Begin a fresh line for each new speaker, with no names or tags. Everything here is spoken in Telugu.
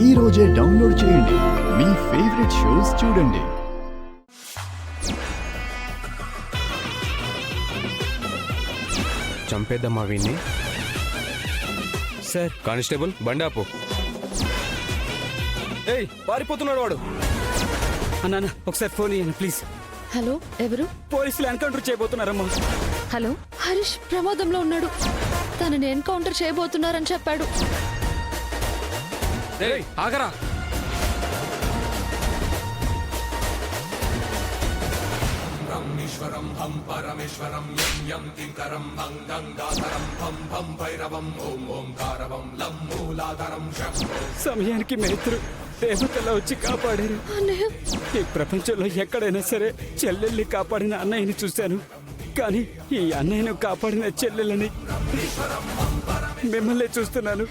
ఈ రోజే డౌన్లోడ్ చేయండి. మీ ఫేవరెట్ షోస్ చూడండి.
చంపేద్దామా వీణ్ణి?
సార్
కానిస్టేబుల్ బండాపు. ఏయ్ పారిపోతున్నాడు వాడు.
అన్నా ఒకసారి ఫోన్ ఇయ్యండి ప్లీజ్.
హలో, ఎవరు?
పోలీసులు ఎన్కౌంటర్ చేయబోతున్నారమ్మా.
హలో, హరీష్ ప్రమాదంలో ఉన్నాడు. తనని ఎన్కౌంటర్ చేయబోతున్నారని చెప్పాడు.
ఏయ్ ఆగరా.
ఈశ్వరం హం పరమేశ్వరం యం యం కింకరం భం గంగాధరం భం భం భైరవం ఓం ఓంకారవం లం మూలాధరం శంభో.
సమయానికి మేత్రు దేవతలా వచ్చి కాపాడారు.
అన్నయ్య,
ఈ ప్రపంచంలో ఎక్కడైనా సరే చెల్లెల్ని కాపాడిన అన్నయ్యని చూశాను, కానీ ఈ అన్నయ్యను కాపాడిన చెల్లెలని మిమ్మల్ని చూస్తున్నాను.